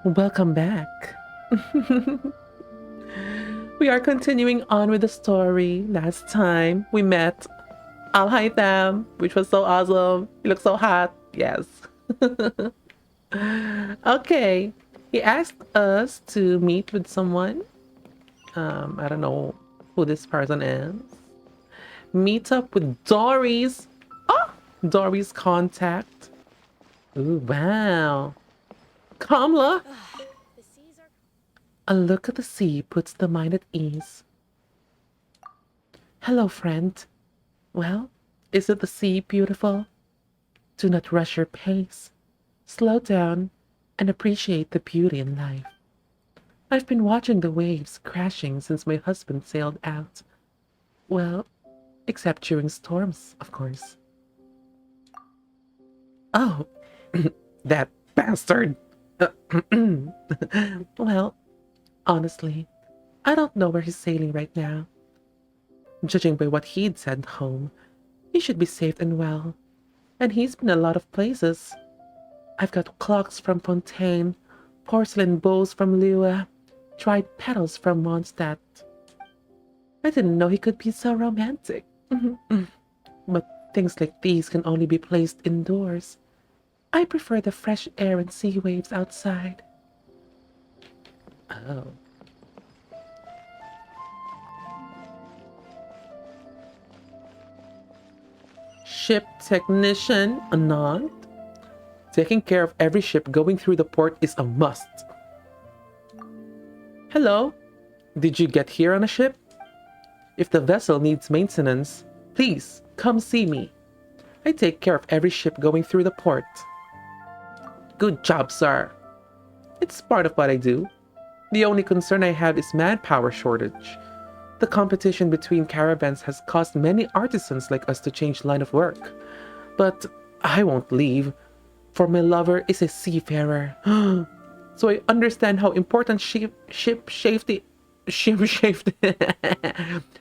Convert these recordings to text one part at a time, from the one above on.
Welcome back. We are continuing on with the story. Last time we met Al Haitham, which was so awesome. He looked so hot. Yes. Okay. He asked us to meet with someone. I don't know who this person is. Meet up with Dory's. Oh, Dory's contact. Ooh, wow. Kamla. A look at the sea puts the mind at ease. Hello, friend. Well, isn't the sea beautiful? Do not rush your pace. Slow down and appreciate the beauty in life. I've been watching the waves crashing since my husband sailed out. Well, except during storms, of course. Oh, that bastard. Well, honestly, I don't know where he's sailing right now. Judging by what he'd sent home, he should be safe and well. And he's been a lot of places. I've got clocks from Fontaine, porcelain bowls from Lua, dried petals from Mondstadt. I didn't know he could be so romantic. But things like these can only be placed indoors. I prefer the fresh air and sea waves outside. Oh. Ship technician, Anand. Taking care of every ship going through the port is a must. Hello. Did you get here on a ship? If the vessel needs maintenance, please come see me. I take care of every ship going through the port. Good job, sir. It's part of what I do. The only concern I have is manpower shortage. The competition between caravans has caused many artisans like us to change line of work. But I won't leave, for my lover is a seafarer. So I understand how important ship safety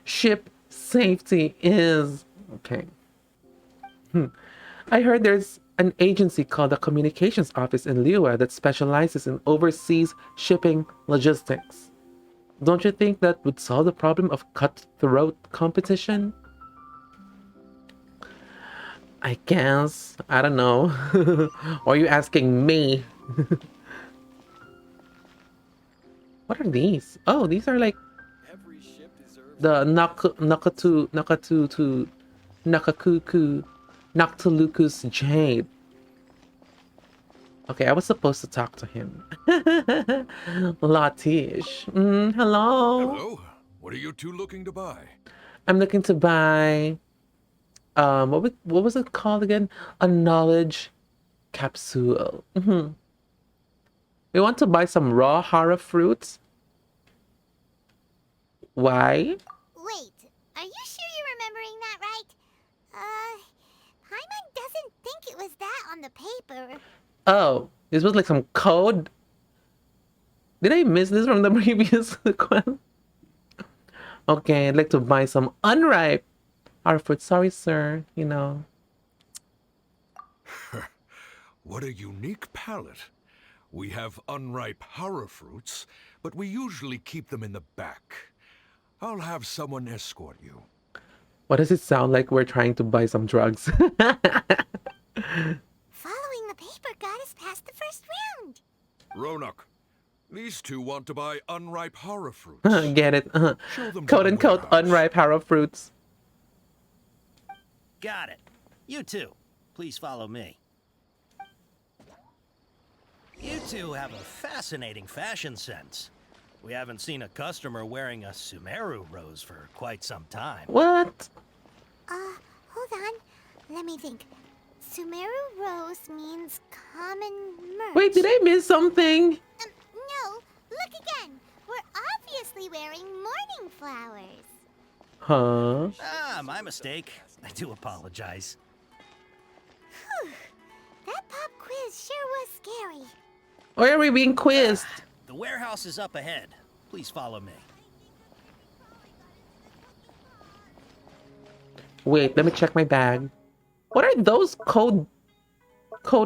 ship safety is. Okay. I heard there's an agency called the Communications Office in Lua that specializes in overseas shipping logistics. Don't you think that would solve the problem of cutthroat competition? I guess. I don't know. Or are you asking me? What are these? Oh, these are like the Nakakuku Noctilucus Jade. Okay, I was supposed to talk to him. Latish. Hello. Hello. What are you two looking to buy? I'm looking to buy what was it called again? A knowledge capsule. We want to buy some raw hara fruits. Why? Wait, are you sure you're remembering that right? Paimon doesn't think it was that on the paper. Oh, this was like some code. Did I miss this from the previous quest? Okay, I'd like to buy some unripe hara fruits. Sorry, sir. You know. What a unique palate. We have unripe hara fruits, but we usually keep them in the back. I'll have someone escort you. What does it sound like we're trying to buy some drugs? Following the paper got us past the first round. Ronak, these two want to buy unripe hara fruits. Get it? Show them to Quote the unquote warehouse. unripe hara fruits. Got it. You two, please follow me. You two have a fascinating fashion sense. We haven't seen a customer wearing a Sumeru rose for quite some time. What? Hold on. Let me think. Sumeru Rose means common merch. Wait, did I miss something? No, look again. We're obviously wearing morning flowers. Huh? Ah, my mistake. I do apologize. Whew. That pop quiz sure was scary. Why are we being quizzed? The warehouse is up ahead. Please follow me. Wait, let me check my bag. What are those code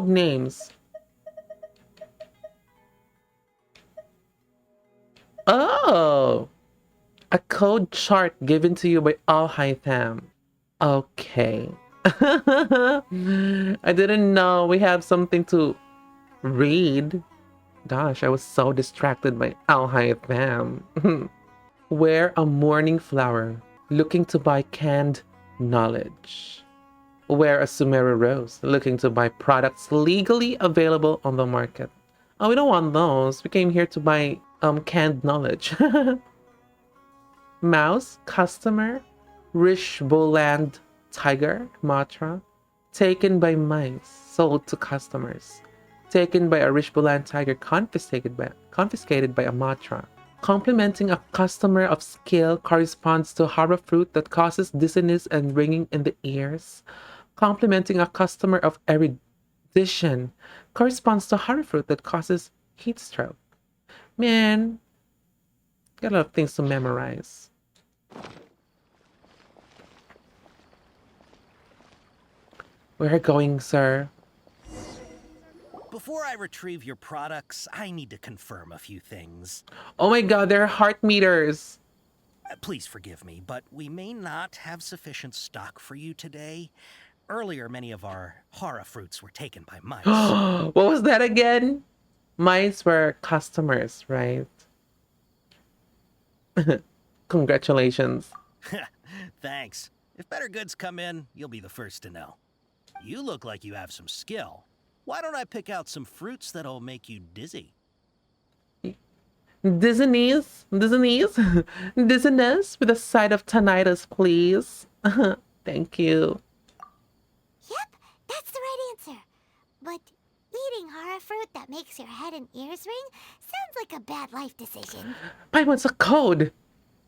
names? code chart given to you by Alhaitham. Okay. I didn't know we have something to read. Gosh, I was so distracted by Alhaitham. Wear a morning flower, looking to buy canned knowledge. Wear a Sumeru rose, looking to buy products legally available on the market. Oh, we don't want those. We came here to buy canned knowledge. Mouse, customer, Rishboland tiger, Matra, taken by mice, sold to customers. Taken by a Rishboland tiger, confiscated by a Matra. Complimenting a customer of skill corresponds to hara fruit that causes dizziness and ringing in the ears. Complimenting a customer of erudition corresponds to hara fruit that causes heat stroke. Man, got a lot of things to memorize. Where are you going, sir? Before I retrieve your products, I need to confirm a few things. Oh my god, there are heart meters. Please forgive me, but we may not have sufficient stock for you today. Earlier, many of our hara fruits were taken by mice. What was that again? Mice were customers, right? Congratulations. Thanks. If better goods come in, you'll be the first to know. You look like you have some skill. Why don't I pick out some fruits that'll make you dizzy? Dizziness with a side of tinnitus, please. Thank you. Yep, that's the right answer. But eating hara fruit that makes your head and ears ring sounds like a bad life decision. I want a code.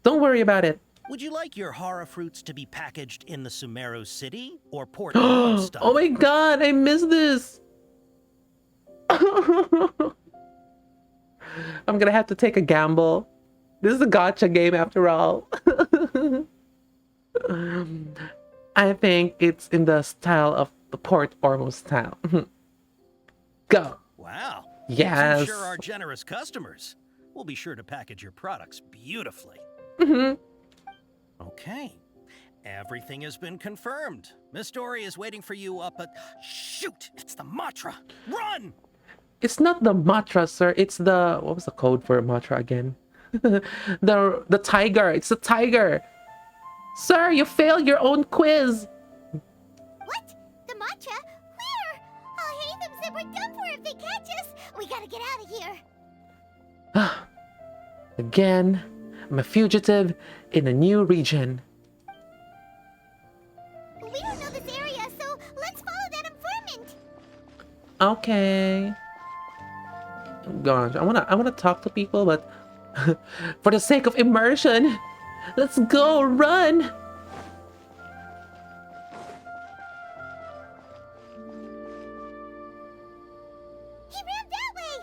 Don't worry about it. Would you like your hara fruits to be packaged in the Sumeru city or Port Orange style? Oh my god, I missed this. I'm gonna have to take a gamble. This is a gacha game after all. I think it's in the style of the Port Ormo style. Go. Wow. Yes. You sure are generous customers. We'll be sure to package your products beautifully. Okay. Everything has been confirmed. Miss Dory is waiting for you up at... Shoot! It's the Matra! Run! It's not the Matra, sir. It's the... What was the code for Matra again? the tiger. It's the tiger. Sir, you failed your own quiz. What? The matcha? Where? Alhaitham said we're done for if they catch us. We gotta get out of here. Again, I'm a fugitive in a new region. We don't know this area, so let's follow that informant. Okay. Gosh, I wanna talk to people, but for the sake of immersion, let's go, run. He ran that way.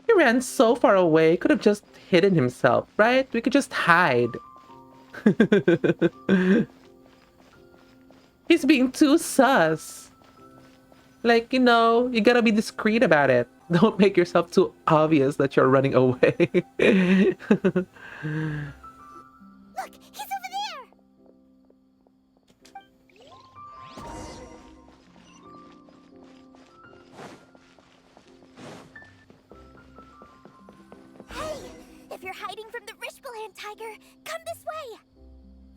He ran so far away, could have just hidden himself, right? We could just hide. He's being too sus. Like, you know, you gotta be discreet about it. Don't make yourself too obvious that you're running away. Look, he's over there. Hey, if you're hiding from the Rishboland tiger, come this way.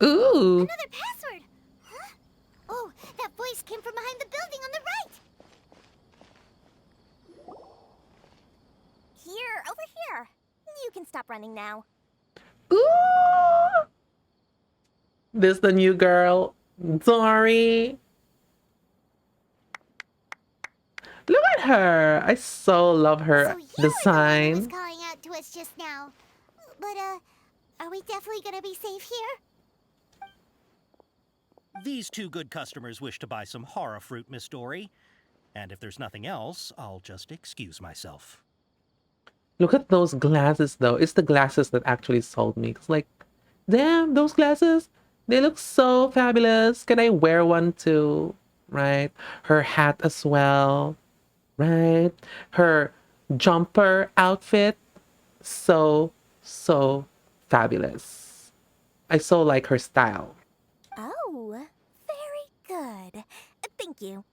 Ooh. Another password. Huh? Oh, that voice came from behind the building on the right. Here, over here. You can stop running now. Ooh. This the new girl, Dory. Look at her. I so love her So you were the one who was design. calling out to us just now. But, are we definitely gonna be safe here? These two good customers wish to buy some hara fruit, Miss Dory. And if there's nothing else, I'll just excuse myself. Look at those glasses, though. It's the glasses that actually sold me. It's like, damn, those glasses, they look so fabulous. Can I wear one too? Right? Her hat as well. right? Her jumper outfit, so, so fabulous. I so like her style. Oh, very good. Thank you.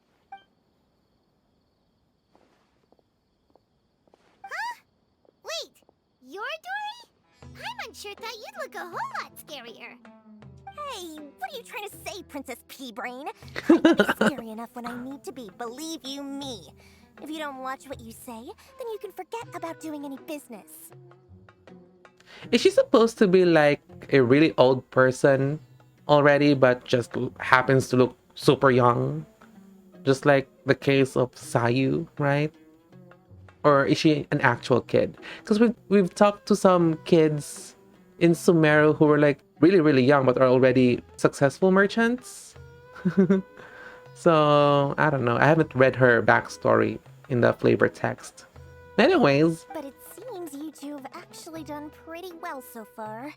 Wait, you're Dory? Paimon sure thought you'd look a whole lot scarier. Hey, what are you trying to say, Princess Pea-Brain? I can be scary enough when I need to be, believe you me. If you don't watch what you say, then you can forget about doing any business. Is she supposed to be like a really old person already, but just happens to look super young? Just like the case of Sayu, right? Or is she an actual kid? Because we've talked to some kids in Sumeru who were like really, really young but are already successful merchants. So I don't know. I haven't read her backstory in the flavor text. Anyways, But it seems you two have actually done pretty well so far.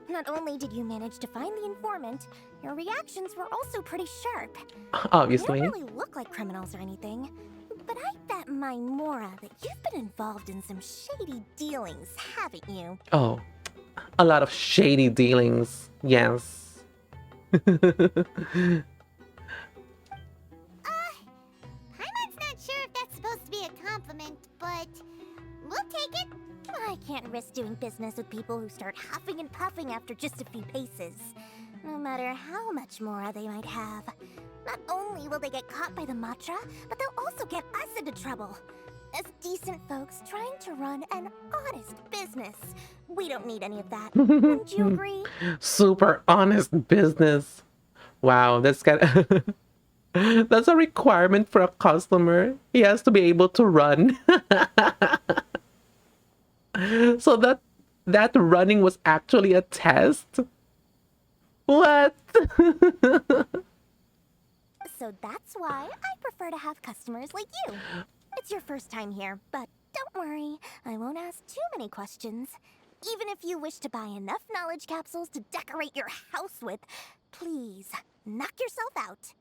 Not only did you manage to find the informant, your reactions were also pretty sharp. obviously. You don't really look like criminals or anything. But I bet my Mora that you've been involved in some shady dealings, haven't you? Oh, a lot of shady dealings. Yes. Paimon's not sure if that's supposed to be a compliment, but we'll take it. I can't risk doing business with people who start huffing and puffing after just a few paces. No matter how much Mora they might have. Not only will they get caught by the Matra, but they'll also get us into trouble. As decent folks trying to run an honest business. We don't need any of that. Wouldn't you agree? Super honest business. Wow, that's kind of that's a requirement for a customer. He has to be able to run. So that running was actually a test. What? So that's why I prefer to have customers like you. It's your first time here, but don't worry, I won't ask too many questions. Even if you wish to buy enough knowledge capsules to decorate your house with, please, knock yourself out.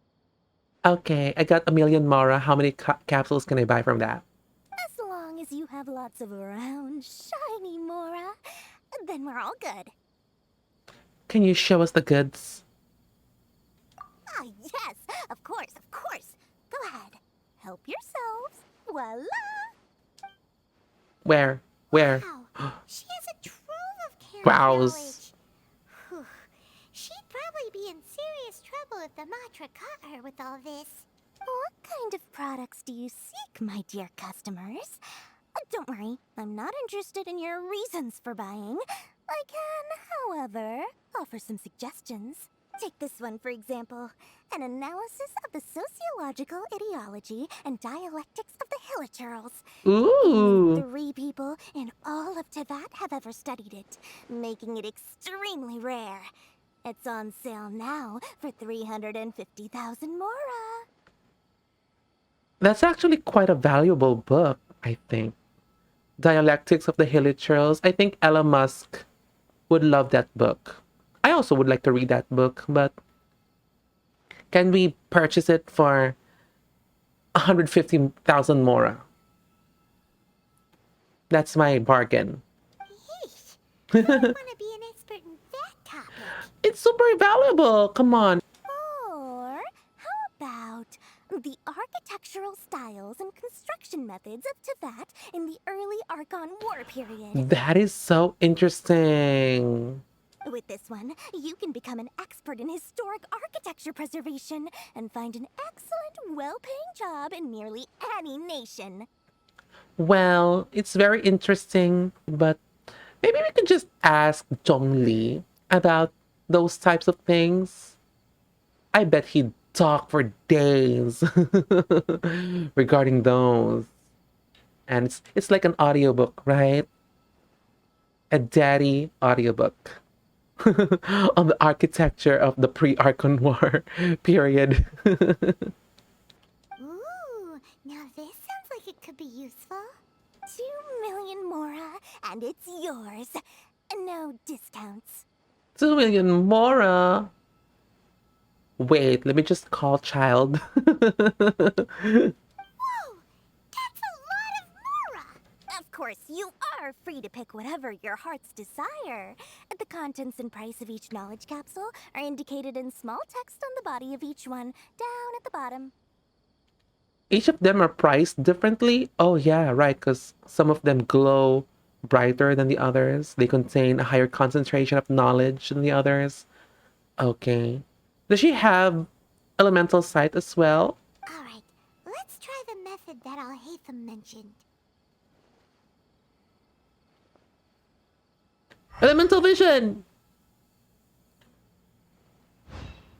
Okay, I got a million Mara. How many capsules can I buy from that? As long as you have lots of round, shiny Mora, then we're all good. Can you show us the goods? Ah, yes, of course, of course. Go ahead, help yourselves. Voila! Where? Where? Wow, she has a trove of carrot Wows. knowledge. Whew. She'd probably be in serious trouble if the Matra caught her with all this. What kind of products do you seek, my dear customers? Don't worry, I'm not interested in your reasons for buying. I can, however, offer some suggestions. Take this one, for example. An analysis of the sociological ideology and dialectics of the Hilichurls. Ooh. Only 3 people in all of Teyvat have ever studied it, making it extremely rare. It's on sale now for 350,000 Mora. That's actually quite a valuable book, I think. Dialectics of the Hilichurls. I think Ella Musk would love that book. I also would like to read that book, but can we purchase it for 150,000 Mora? That's my bargain. Yeesh. I don't want to be an expert in that topic. It's super valuable. Come on. Or how about the architectural styles and construction methods of Teyvat in the early Archon War period? That is so interesting. With this one, you can become an expert in historic architecture preservation and find an excellent, well-paying job in nearly any nation. Well, it's very interesting, but maybe we could just ask Zhongli about those types of things. I bet he'd talk for days regarding those. And it's like an audiobook, right? A daddy audiobook on the architecture of the pre-Archon War period. Ooh, now this sounds like it could be useful. 2 million Mora, and it's yours. No discounts. 2 million Mora. Wait, let me just call child. Whoa! Get course, you are free to pick whatever your heart's desire. The contents and price of each knowledge capsule are indicated in small text on the body of each one, down at the bottom. Each of them are priced differently? Oh yeah, right, because some of them glow brighter than the others. They contain a higher concentration of knowledge than the others. Okay. Does she have elemental sight as well? Alright, let's try the method that Alhaitham mentioned. Elemental vision!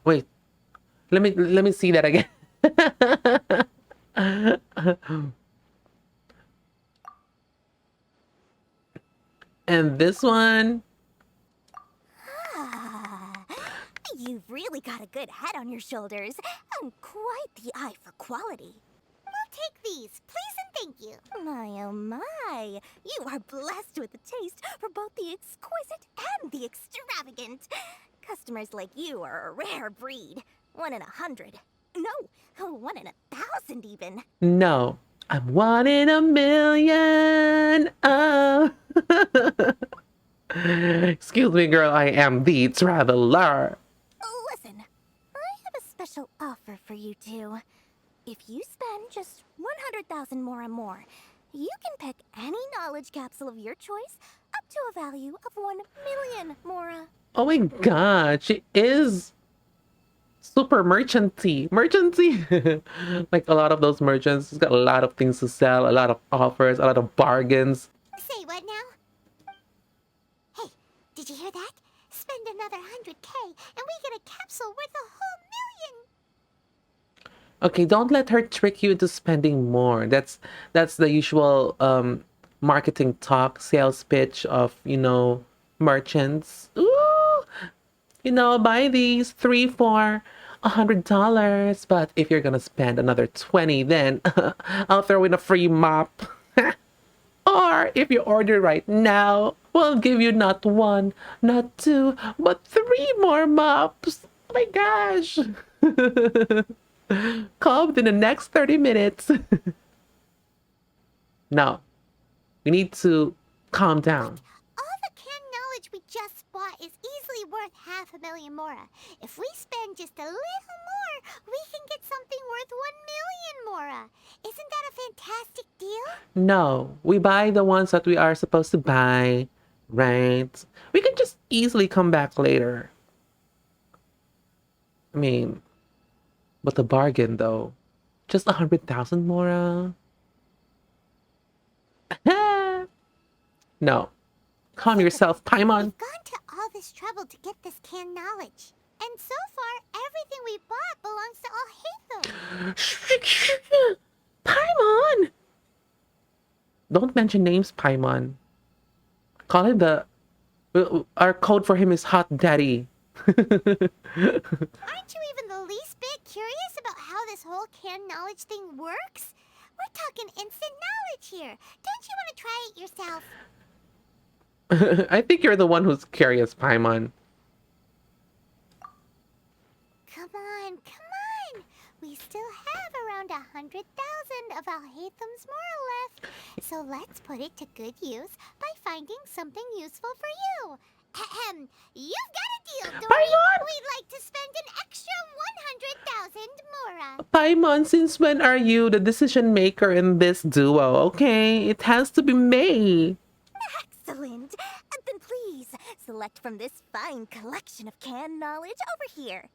Wait. Let me see that again. And this one. You've really got a good head on your shoulders, and quite the eye for quality. We'll take these, please and thank you. My oh my, you are blessed with a taste for both the exquisite and the extravagant. Customers like you are a rare breed. 1 in 100. No, 1 in 1,000 even. No. I'm 1 in a million. Oh. Excuse me, girl. I am the traveler. Listen, I have a special offer for you two. If you spend just 100,000 mora more, you can pick any knowledge capsule of your choice up to a value of 1 million mora. Oh my god, she is super merchanty. Merchanty! Like a lot of those merchants, she's got a lot of things to sell, a lot of offers, a lot of bargains. Say what now? Hey, did you hear that? Spend another 100K and we get a capsule worth a whole million! Okay, don't let her trick you into spending more. That's the usual marketing talk, sales pitch of, merchants. Ooh! Buy these 3 for $100. But if you're gonna spend another 20, then I'll throw in a free mop. Or if you order right now, we'll give you not 1, not 2, but 3 more mops. Oh my gosh. Call within the next 30 minutes. No. We need to calm down. All the canned knowledge we just bought is easily worth 500,000 mora. If we spend just a little more, we can get something worth 1 million mora. Isn't that a fantastic deal? No. We buy the ones that we are supposed to buy, right? We can just easily come back later. I mean, but the bargain though. Just 100,000 mora. No. Calm yourself, Paimon. We've gone to all this trouble to get this canned knowledge. And so far, everything we bought belongs to Alhaitham. Paimon! Don't mention names, Paimon. Call him our code for him is Hot Daddy. Aren't you even the least bit curious about how this whole canned knowledge thing works? We're talking instant knowledge here. Don't you want to try it yourself? I think you're the one who's curious, Paimon. Come on. We still have around 100,000 of Alhaitham's moral left. So let's put it to good use by finding something useful for you. Ahem. You've got a deal, Dory. Paimon! We'd like to spend an extra 100,000 mora. Paimon, since when are you the decision maker in this duo? Okay, it has to be May. Excellent. Then please, select from this fine collection of canned knowledge over here.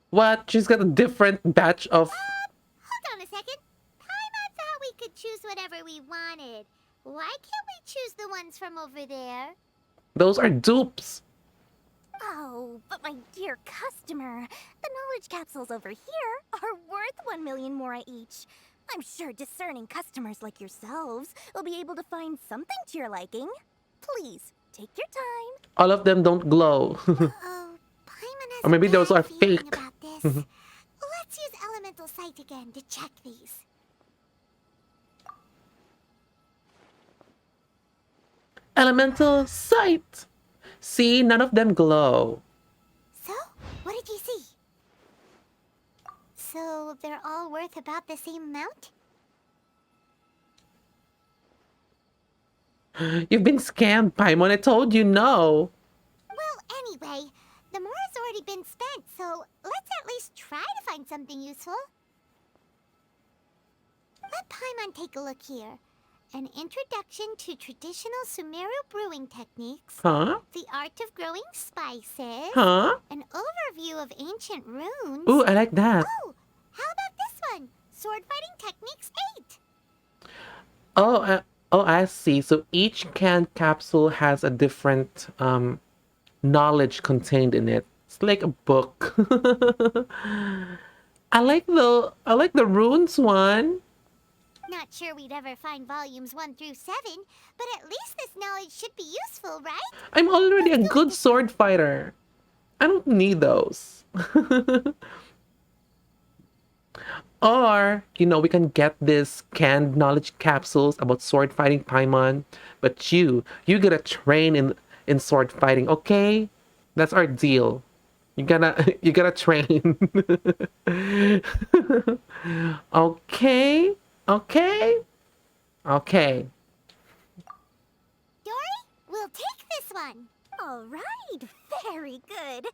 What? She's got a different batch of... Hold on a second. Paimon thought we could choose whatever we wanted. Why can't we choose the ones from over there? Those are dupes. Oh, but my dear customer, the knowledge capsules over here are worth 1 million mora each. I'm sure discerning customers like yourselves will be able to find something to your liking. Please, take your time. All of them don't glow. Oh, Paimon has Or maybe a those bad are feeling fake. about this. Let's use elemental sight again to check these. Elemental sight. See, none of them glow. So, what did you see? So, they're all worth about the same amount? You've been scammed, Paimon. I told you no. Well, anyway, the mora's already been spent, so let's at least try to find something useful. Let Paimon take a look here. An introduction to traditional Sumeru brewing techniques. Huh? The art of growing spices. Huh? An overview of ancient runes. Ooh, I like that. Oh, how about this one? Sword fighting techniques 8. Oh, I see. So each canned capsule has a different knowledge contained in it. It's like a book. I like the runes one. Not sure we'd ever find volumes 1 through 7, but at least this knowledge should be useful, right? I'm already a good sword fighter. I don't need those. Or, we can get this canned knowledge capsules about sword fighting, Paimon. But you gotta train in sword fighting, okay? That's our deal. You gotta train. Okay? Okay? Okay. Dory, we'll take this one. All right, very good.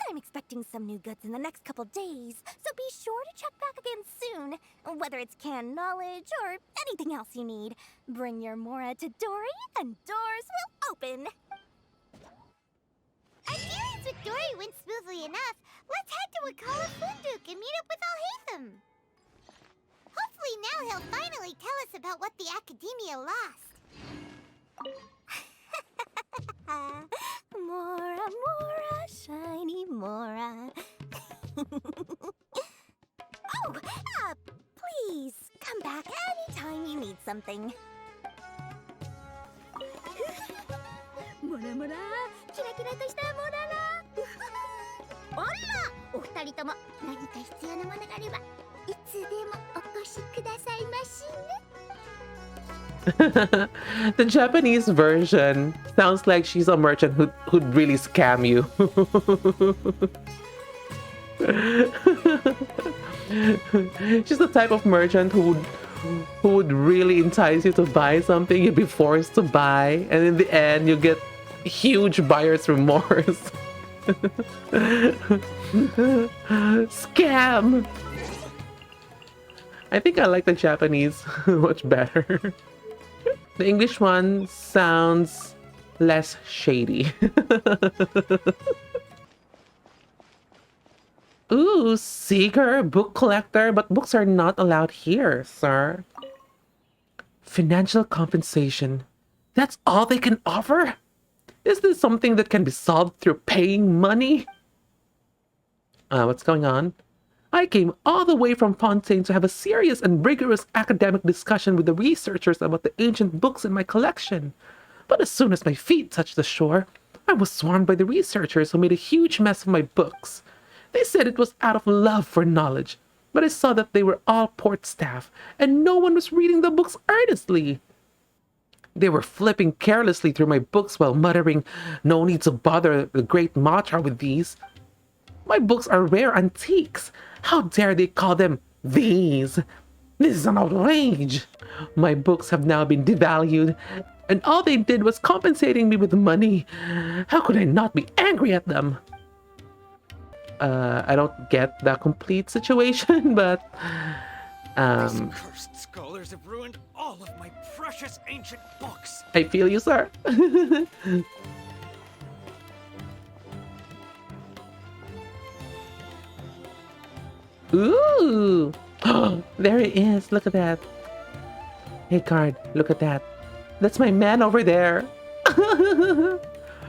I'm expecting some new goods in the next couple days, so be sure to check back again soon. Whether it's canned knowledge or anything else you need, bring your Mora to Dory and doors will open. Our dealings with Dory went smoothly enough. Let's head to Wakala Funduk and meet up with Alhaitham. Hopefully now he'll finally tell us about what the Academia lost. Mora, Mora, shiny Mora. Please, come back anytime you need something. Mora, Mora, キラキラとしたモララ。あら、お二人とも何か必要なものがあれば、いつでもお越しくださいましね。The Japanese version sounds like she's a merchant who'd really scam you. She's the type of merchant who would really entice you to buy something you'd be forced to buy, and in the end you get huge buyer's remorse. Scam! I think I like the Japanese much better. The English one sounds less shady. Ooh, seeker, book collector, but books are not allowed here, sir. Financial compensation. That's all they can offer? Is this something that can be solved through paying money? What's going on? I came all the way from Fontaine to have a serious and rigorous academic discussion with the researchers about the ancient books in my collection. But as soon as my feet touched the shore, I was swarmed by the researchers who made a huge mess of my books. They said it was out of love for knowledge, but I saw that they were all port staff, and no one was reading the books earnestly. They were flipping carelessly through my books while muttering, "No need to bother the great Matra with these. My books are rare antiques. How dare they call them these? This is an outrage. My books have now been devalued, and all they did was compensating me with money. How could I not be angry at them?" I don't get the complete situation, but These cursed scholars have ruined all of my precious ancient books. I feel you, sir. Ooh! There he is. Look at that. Hey, guard, look at that. That's my man over there.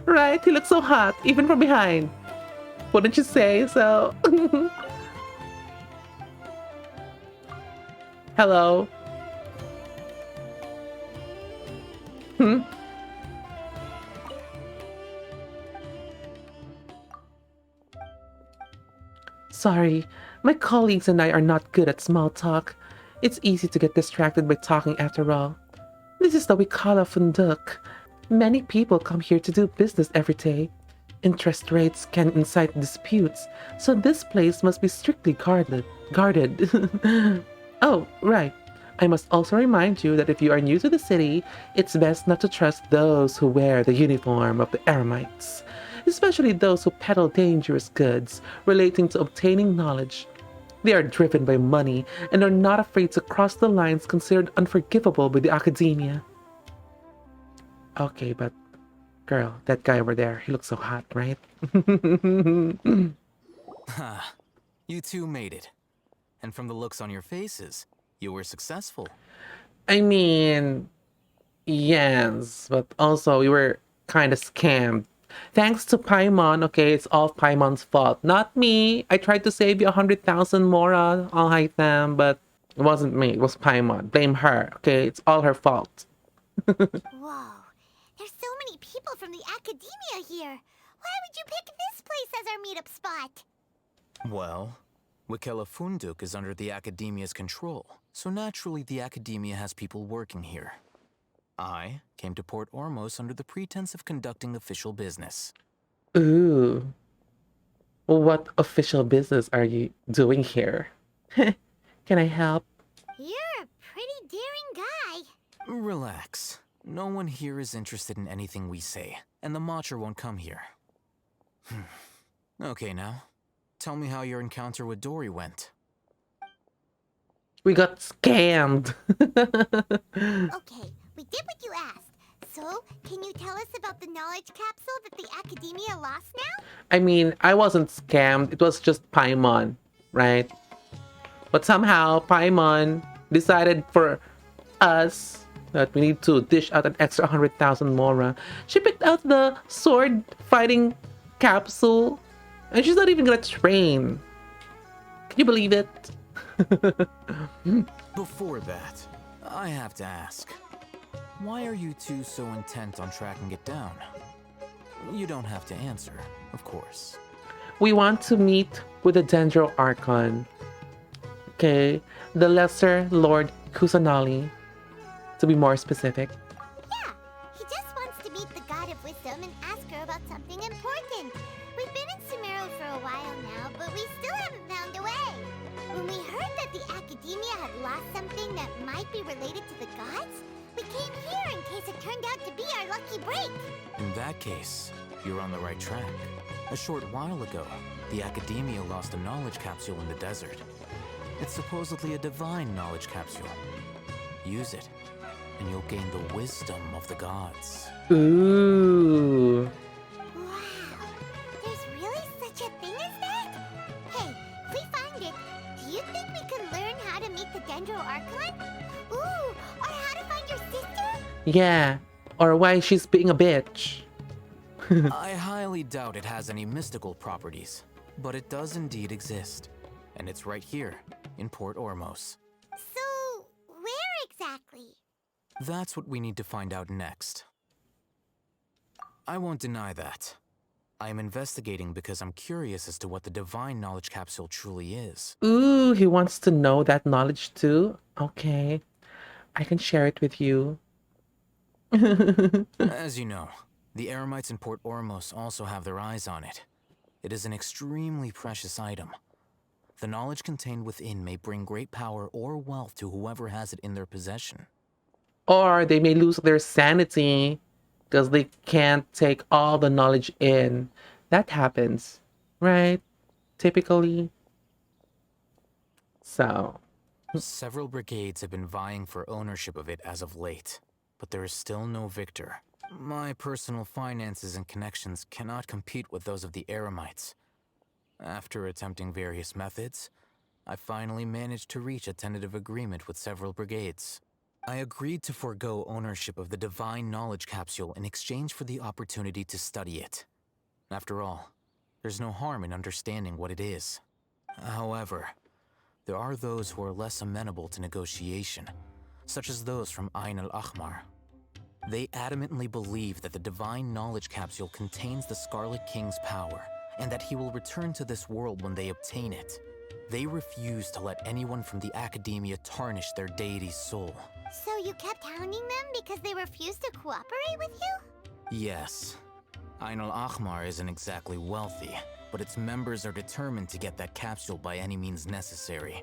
Right? He looks so hot, even from behind. Wouldn't you say so? Hello. Sorry, my colleagues and I are not good at small talk. It's easy to get distracted by talking after all. This is the Wakala Funduk. Many people come here to do business every day. Interest rates can incite disputes, so this place must be strictly guarded. Oh, right. I must also remind you that if you are new to the city, it's best not to trust those who wear the uniform of the eremites, especially those who peddle dangerous goods relating to obtaining knowledge. They are driven by money and are not afraid to cross the lines considered unforgivable by the academia. Okay, but girl, that guy over there, he looks so hot, right? Ha, you two made it. And from the looks on your faces, you were successful. I mean, yes, but also we were kind of scammed. Thanks to Paimon, okay, it's all Paimon's fault, not me. I tried to save you 100,000 Mora, I'll hide them, but it wasn't me, it was Paimon. Blame her, okay, it's all her fault. Whoa, there's so many people from the academia here. Why would you pick this place as our meetup spot? Well, Wikela Funduk is under the Academia's control, so naturally the Academia has people working here. I came to Port Ormos under the pretense of conducting official business. Ooh. What official business are you doing here? Can I help? You're a pretty daring guy. Relax. No one here is interested in anything we say, and the Matcher won't come here. Okay now, tell me how your encounter with Dory went. We got scammed. Okay, we did what you asked. So, can you tell us about the knowledge capsule that the academia lost now? I mean, I wasn't scammed. It was just Paimon, right? But somehow Paimon decided for us that we need to dish out an extra 100,000 Mora. She picked out the sword fighting capsule, and she's not even gonna train. Can you believe it? Before that, I have to ask, why are you two so intent on tracking it down? You don't have to answer, of course. We want to meet with the Dendro Archon. Okay, the Lesser Lord Kusanali, to be more specific. Yeah, he just wants to meet the God of Wisdom and ask her about something important. We've been in Sumeru for a while now, but we still haven't found a way. When we heard that the academia had lost something that might be related to the gods, we came here in case it turned out to be our lucky break. In that case, you're on the right track. A short while ago, the Academia lost a knowledge capsule in the desert. It's supposedly a divine knowledge capsule. Use it, and you'll gain the wisdom of the gods. Ooh. Wow, there's really such a thing as that? Hey, if we find it, do you think we can learn how to meet the Dendro Archon? Ooh, or how to find your sister? Yeah, or why she's being a bitch. I highly doubt it has any mystical properties, but it does indeed exist. And it's right here, in Port Ormos. So, where exactly? That's what we need to find out next. I won't deny that. I am investigating because I'm curious as to what the divine knowledge capsule truly is. Ooh, he wants to know that knowledge too? Okay, I can share it with you. As you know, the Eremites in Port Ormos also have their eyes on it. It is an extremely precious item. The knowledge contained within may bring great power or wealth to whoever has it in their possession. Or they may lose their sanity because they can't take all the knowledge in. That happens, right? Typically. So. Several brigades have been vying for ownership of it as of late, but there is still no victor. My personal finances and connections cannot compete with those of the Eremites. After attempting various methods, I finally managed to reach a tentative agreement with several brigades. I agreed to forego ownership of the divine knowledge capsule in exchange for the opportunity to study it. After all, there's no harm in understanding what it is. However, there are those who are less amenable to negotiation, such as those from Ain al-Ahmar. They adamantly believe that the divine knowledge capsule contains the Scarlet King's power, and that he will return to this world when they obtain it. They refuse to let anyone from the Academia tarnish their deity's soul. So you kept hounding them because they refused to cooperate with you? Yes. Ain al-Ahmar isn't exactly wealthy, but its members are determined to get that capsule by any means necessary.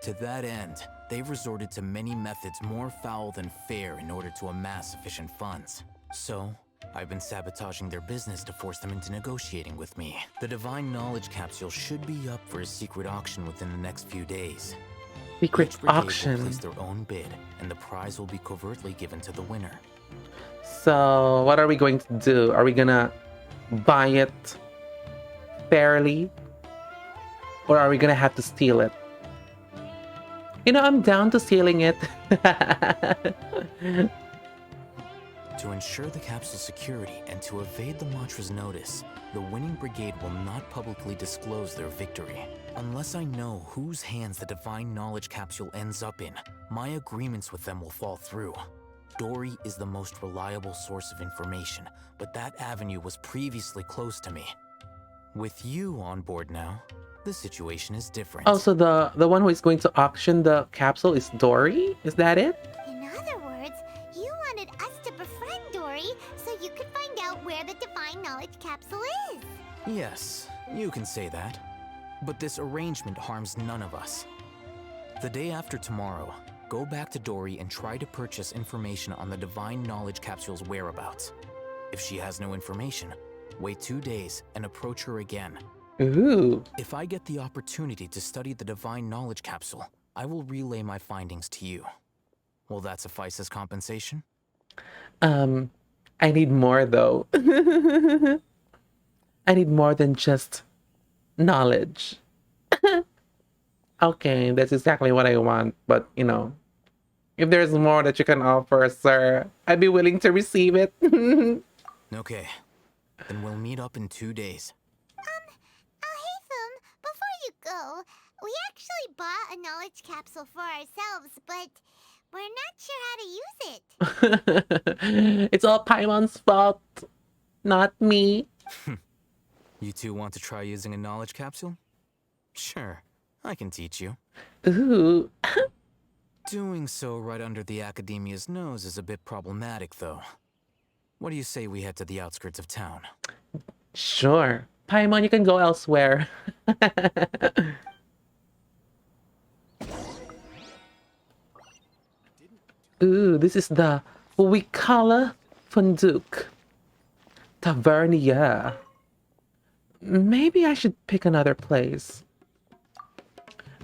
To that end, they've resorted to many methods more foul than fair in order to amass sufficient funds. So, I've been sabotaging their business to force them into negotiating with me. The Divine Knowledge Capsule should be up for a secret auction within the next few days. Secret Each brigade auction. will place their own bid, and the prize will be covertly given to the winner. So, what are we going to do? Are we gonna buy it fairly? Or are we gonna have to steal it? You know, I'm down to stealing it. To ensure the capsule's security and to evade the Matra's notice, the winning brigade will not publicly disclose their victory. Unless I know whose hands the Divine Knowledge Capsule ends up in, my agreements with them will fall through. Dory is the most reliable source of information, but that avenue was previously closed to me. With you on board now, the situation is different. Oh, so the one who is going to auction the capsule is Dory? Is that it? In other words, you wanted us to befriend Dory so you could find out where the Divine Knowledge Capsule is. Yes, you can say that. But this arrangement harms none of us. The day after tomorrow, go back to Dory and try to purchase information on the Divine Knowledge Capsule's whereabouts. If she has no information, wait 2 days and approach her again. Ooh. If I get the opportunity to study the Divine Knowledge Capsule, I will relay my findings to you. Will that suffice as compensation? I need more though. I need more than just knowledge. Okay, that's exactly what I want, but you know, if there's more that you can offer, sir, I'd be willing to receive it. Okay, then we'll meet up in 2 days. Haytham, before you go, we actually bought a knowledge capsule for ourselves, but we're not sure how to use it. It's all Paimon's fault, not me. You two want to try using a knowledge capsule? Sure, I can teach you. Ooh. Doing so right under the Academia's nose is a bit problematic, though. What do you say we head to the outskirts of town? Sure. Paimon, you can go elsewhere. Ooh, this is the Wikala Funduk Tavernia. Maybe I should pick another place.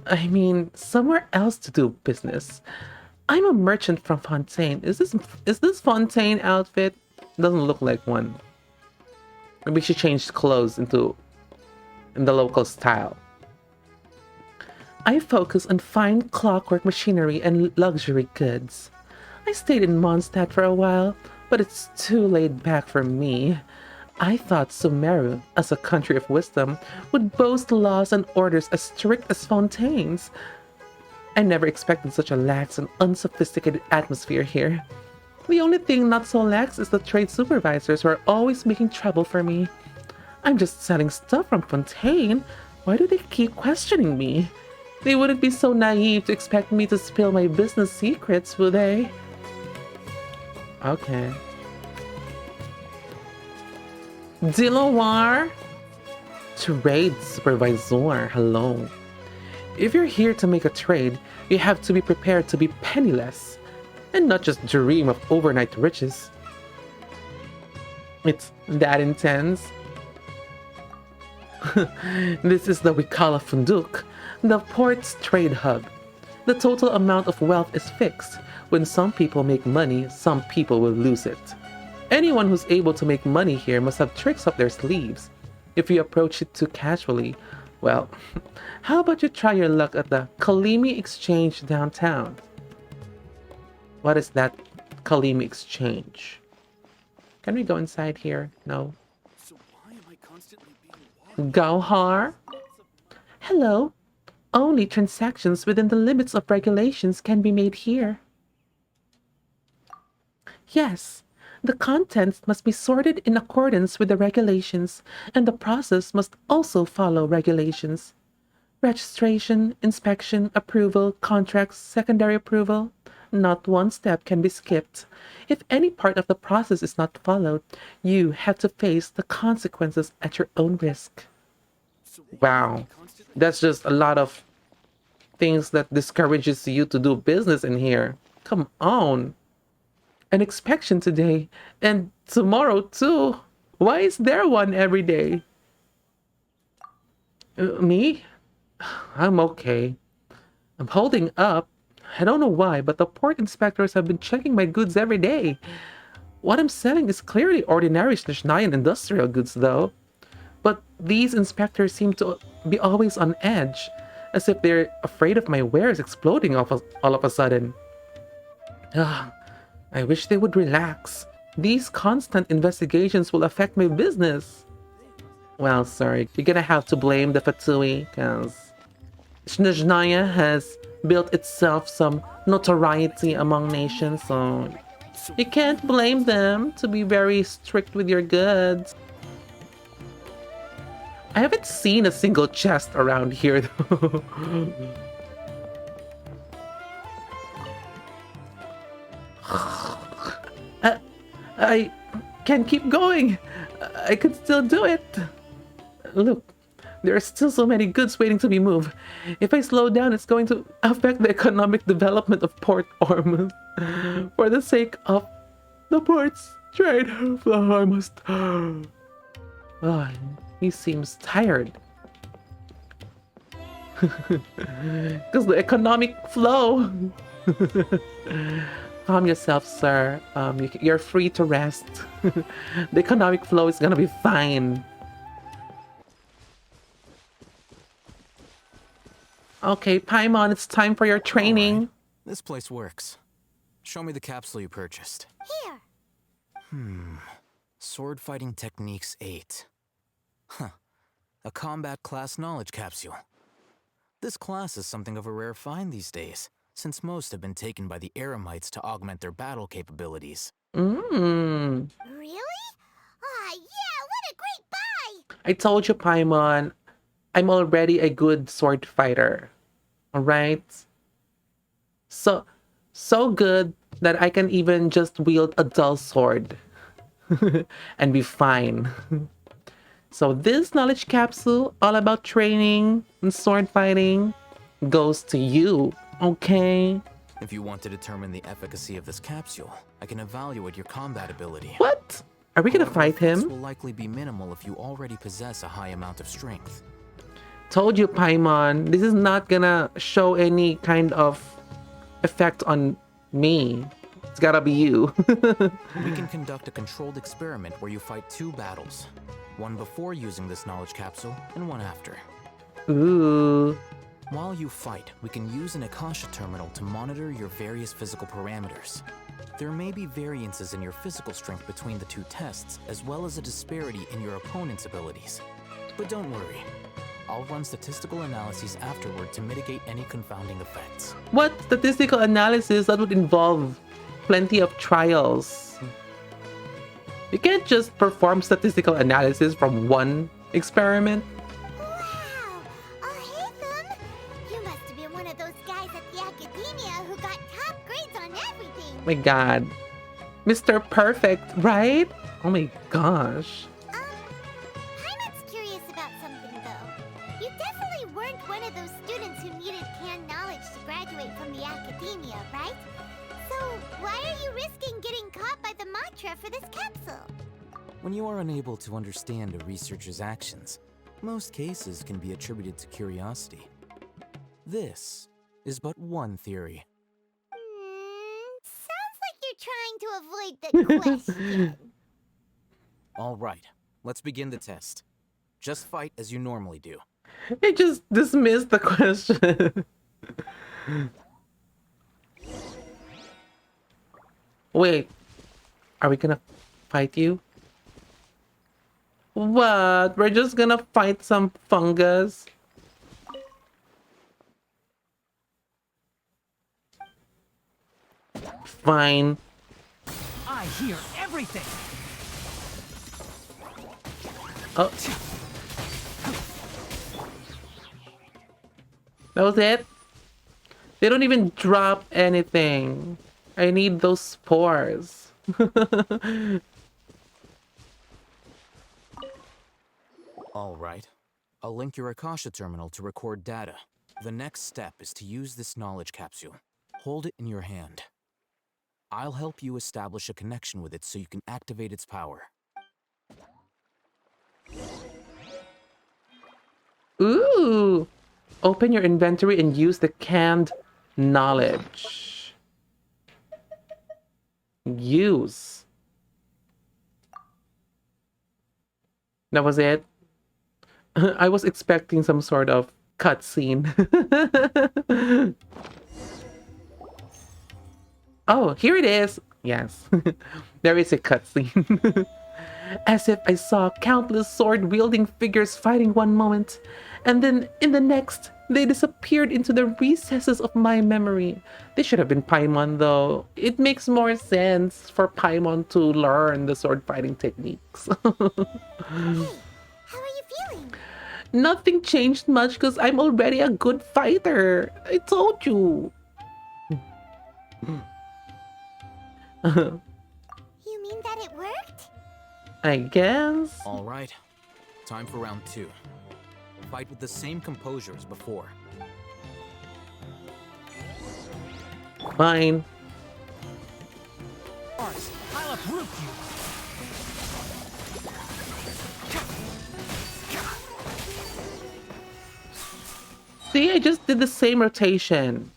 I mean, somewhere else to do business. I'm a merchant from Fontaine. Is this Fontaine outfit? Doesn't look like one. Maybe she changed clothes in the local style. I focus on fine clockwork machinery and luxury goods. I stayed in Mondstadt for a while, but it's too laid back for me. I thought Sumeru, as a country of wisdom, would boast laws and orders as strict as Fontaine's. I never expected such a lax and unsophisticated atmosphere here. The only thing not so lax is the trade supervisors who are always making trouble for me. I'm just selling stuff from Fontaine. Why do they keep questioning me? They wouldn't be so naive to expect me to spill my business secrets, would they? Okay. Dilawar? Trade supervisor, hello. If you're here to make a trade, you have to be prepared to be penniless, and not just dream of overnight riches. It's that intense. This is the Wikala Funduk, the port's trade hub. The total amount of wealth is fixed. When some people make money, some people will lose it. Anyone who's able to make money here must have tricks up their sleeves. If you approach it too casually, well, how about you try your luck at the Kalimi Exchange downtown? What is that Kalimi Exchange? Can we go inside here? No. So why am I constantly being Gauhar? Hello. Only transactions within the limits of regulations can be made here. Yes, the contents must be sorted in accordance with the regulations, and the process must also follow regulations. Registration, inspection, approval, contracts, secondary approval. Not one step can be skipped. If any part of the process is not followed, you have to face the consequences at your own risk. Wow, that's just a lot of things that discourages you to do business in here. Come on. An inspection today and tomorrow too. Why is there one every day? Me? I'm okay. I'm holding up. I don't know why, but the port inspectors have been checking my goods every day. What I'm selling is clearly ordinary Snezhnayan industrial goods, though. But these inspectors seem to be always on edge, as if they're afraid of my wares exploding all of a sudden. Ah, I wish they would relax. These constant investigations will affect my business. Well, sorry, you're gonna have to blame the Fatui, because Snezhnaya has built itself some notoriety among nations, so you can't blame them to be very strict with your goods. I haven't seen a single chest around here, though. I can keep going. I could still do it. Look, there are still so many goods waiting to be moved. If I slow down, it's going to affect the economic development of Port Ormuz. For the sake of the port's trade flow, I must... Oh, he seems tired. Because the economic flow. Calm yourself, sir. You're free to rest. The economic flow is gonna be fine. Okay, Paimon, it's time for your training. Alright. This place works. Show me the capsule you purchased. Here. Sword Fighting Techniques 8. Huh. A combat class knowledge capsule. This class is something of a rare find these days, since most have been taken by the Eremites to augment their battle capabilities. Really? Ah, yeah, what a great buy! I told you, Paimon, I'm already a good sword fighter. Alright? So good that I can even just wield a dull sword. And be fine. So this knowledge capsule, all about training and sword fighting, goes to you, okay? If you want to determine the efficacy of this capsule, I can evaluate your combat ability. What? Are we gonna However, fight effects him? will likely be minimal if you already possess a high amount of strength. Told you, Paimon, this is not gonna show any kind of effect on me. It's gotta be you. We can conduct a controlled experiment where you fight 2 battles. One before using this knowledge capsule, and one after. Ooh. While you fight, we can use an Akasha terminal to monitor your various physical parameters. There may be variances in your physical strength between the 2 tests, as well as a disparity in your opponent's abilities. But don't worry. I'll run statistical analyses afterward to mitigate any confounding effects. What statistical analysis? That would involve plenty of trials. You can't just perform statistical analysis from one experiment. Wow! Oh, hey, Thumb! You must have been one of those guys at the academia who got top grades on everything. My god. Mr. Perfect, right? Oh my gosh. Paimon's curious about something, though. You definitely weren't one of those students who needed canned knowledge to graduate from the academia, right? So, why are you risking getting caught by the Matra for this capsule? When you are unable to understand a researcher's actions, most cases can be attributed to curiosity. This is but one theory. Sounds like you're trying to avoid the question. All right, let's begin the test. Just fight as you normally do. I just dismissed the question. Wait, are we gonna fight you? What? We're just gonna fight some fungus? Fine. I hear everything. Oh. That was it? They don't even drop anything. I need those spores. All right. I'll link your Akasha terminal to record data. The next step is to use this knowledge capsule. Hold it in your hand. I'll help you establish a connection with it so you can activate its power. Ooh! Open your inventory and use the canned knowledge. Use. That was it. I was expecting some sort of cutscene. Oh, here it is. Yes, there is a cutscene. As if I saw countless sword-wielding figures fighting one moment, and then in the next, they disappeared into the recesses of my memory. They should have been Paimon, though. It makes more sense for Paimon to learn the sword-fighting techniques. Hey, how are you feeling? Nothing changed much because I'm already a good fighter. I told you. You mean that it worked? I guess. All right, time for round 2. Fight with the same composure as before. Fine. Ars, I'll uproot you. See, I just did the same rotation.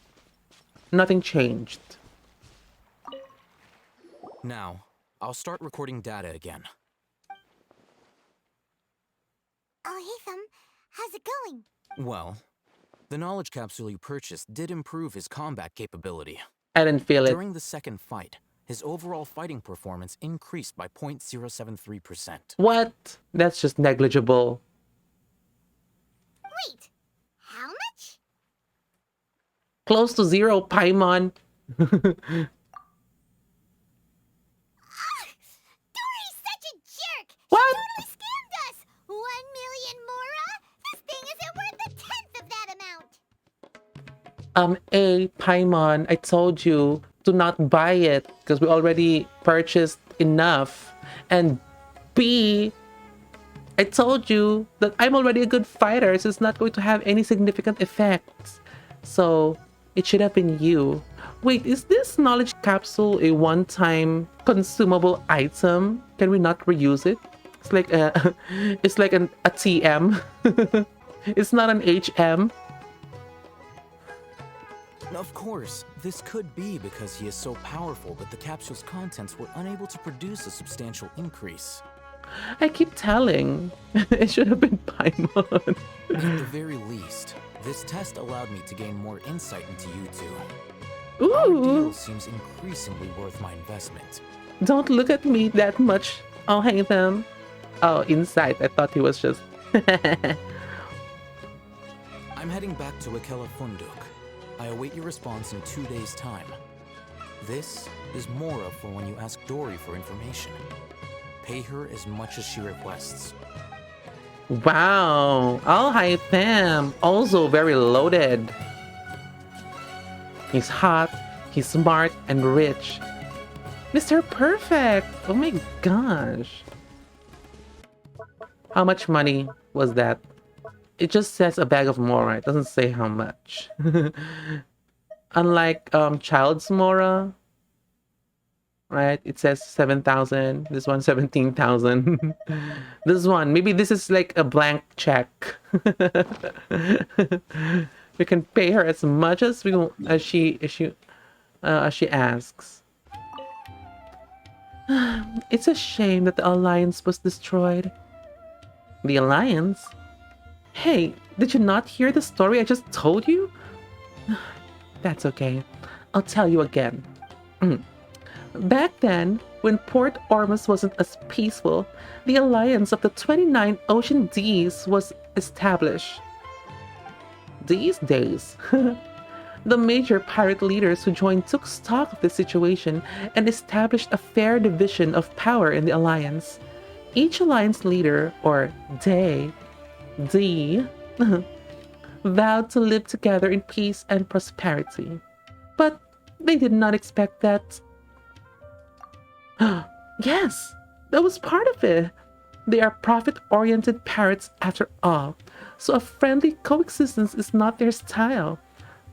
Nothing changed. Now, I'll start recording data again. Oh, hey, Thumb. How's it going? Well, the knowledge capsule you purchased did improve his combat capability. I didn't feel it. During the second fight, his overall fighting performance increased by 0.073%. What? That's just negligible. Wait, how much? Close to 0, Paimon. Dory's such a jerk! What? She totally scammed us! 1 million mora? This thing isn't worth a tenth of that amount! A, Paimon, I told you to not buy it because we already purchased enough. And B, I told you that I'm already a good fighter, so it's not going to have any significant effects. So, it should have been you. Wait, is this knowledge capsule a one-time consumable item? Can we not reuse it? It's like a, it's like a TM. It's not an HM. Of course, this could be because he is so powerful, but the capsule's contents were unable to produce a substantial increase. I keep telling. It should have been Paimon. At the very least, this test allowed me to gain more insight into you two. Our Ooh, deal seems increasingly worth my investment. don't look at me that much. I'll hang them. Oh, insight. I thought he was just... I'm heading back to Akela Funduk. I await your response in 2 days' time. This is Mora for when you ask Dory for information. Pay her as much as she requests. Wow. I'll hype him. Also very loaded. He's hot, he's smart, and rich. Mr. Perfect! Oh my gosh. How much money was that? It just says a bag of Mora. It doesn't say how much. Unlike Child's Mora, right? It says 7,000. This one 17,000. This one, maybe this is like a blank check. We can pay her as much as we want, as she asks. It's a shame that the Alliance was destroyed. The Alliance? Hey, did you not hear the story I just told you? That's okay. I'll tell you again. Back then, when Port Ormus wasn't as peaceful, the alliance of the 29 Ocean D's was established. These days, the major pirate leaders who joined took stock of the situation and established a fair division of power in the alliance. Each alliance leader, or D, vowed to live together in peace and prosperity. But they did not expect that. Yes, that was part of it. They are profit-oriented pirates after all. so a friendly coexistence is not their style.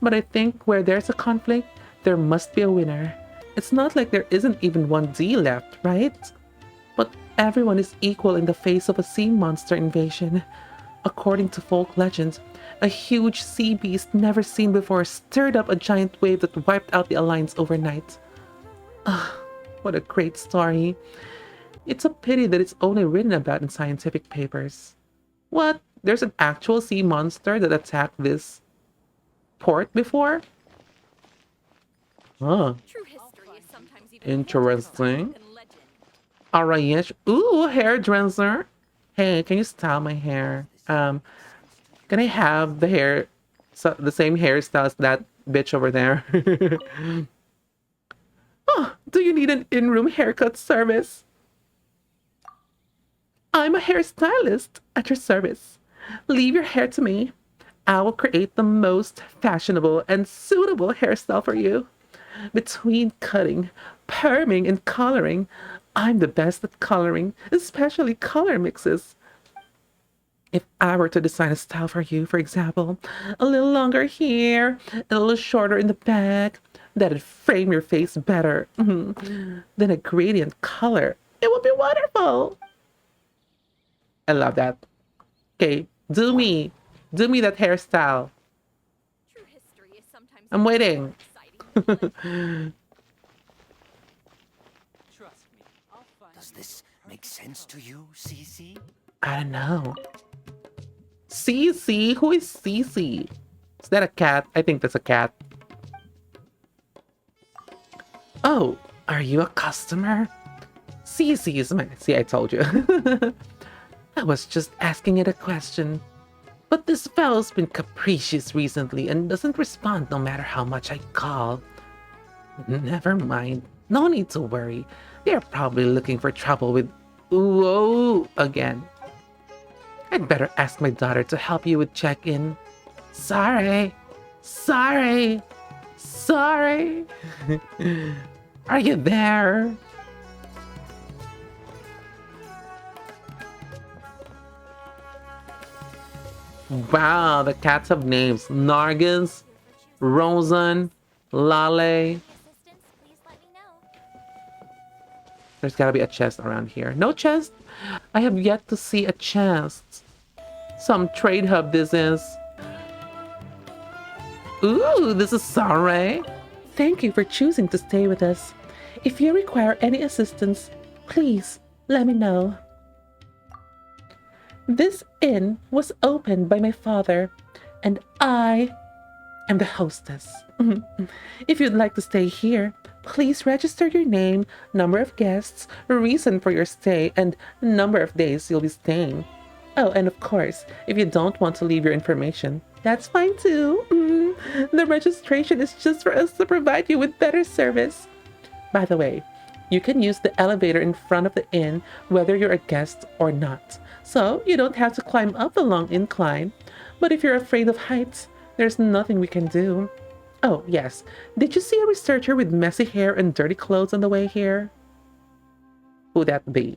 But I think where there's a conflict, there must be a winner. It's not like there isn't even one D left, right? But everyone is equal in the face of a sea monster invasion. According to folk legends, a huge sea beast never seen before stirred up a giant wave that wiped out the Alliance overnight. Ah, what a great story. It's a pity that it's only written about in scientific papers. What? There's an actual sea monster that attacked this port before? Huh. True history is sometimes even Interesting. than legend. Alright. Ooh, hairdresser. Hey, can you style my hair? Can I have the hair, so the same hairstyle as that bitch over there? Oh, do you need an in-room haircut service? I'm a hairstylist at your service. Leave your hair to me. I will create the most fashionable and suitable hairstyle for you. Between cutting, perming, and coloring, I'm the best at coloring, especially color mixes. If I were to design a style for you, for example, a little longer here, a little shorter in the back, that'd frame your face better. Then a gradient color. It would be wonderful. I love that. Okay, do me that hairstyle. True history is sometimes I'm even waiting. more exciting than legend. Does this make sense to you, Cece? I don't know. Cece? Who is Cece? Is that a cat? I think that's a cat. Oh, are you a customer? Cece is my... See, I told you. I was just asking it a question. But this fellow's been capricious recently and doesn't respond no matter how much I call. Never mind. No need to worry. They're probably looking for trouble with Whoa again. I'd better ask my daughter to help you with check-in. Sorry. Sorry. Sorry. Are you there? Wow, the cats have names. Nargis, Rosen, Lale. Assistance, please let me know. There's gotta be a chest around here. No chest? I have yet to see a chest. Some trade hub this is. Ooh, this is Sarai. Thank you for choosing to stay with us. If you require any assistance, please let me know. This inn was opened by my father, and I am the hostess. If you'd like to stay here, please register your name, number of guests, reason for your stay, and number of days you'll be staying. Oh, and of course, if you don't want to leave your information, that's fine too. The registration is just for us to provide you with better service. By the way, you can use the elevator in front of the inn whether you're a guest or not. So you don't have to climb up the long incline. But if you're afraid of heights, there's nothing we can do. Oh, yes. Did you see a researcher with messy hair and dirty clothes on the way here? Who'd that be?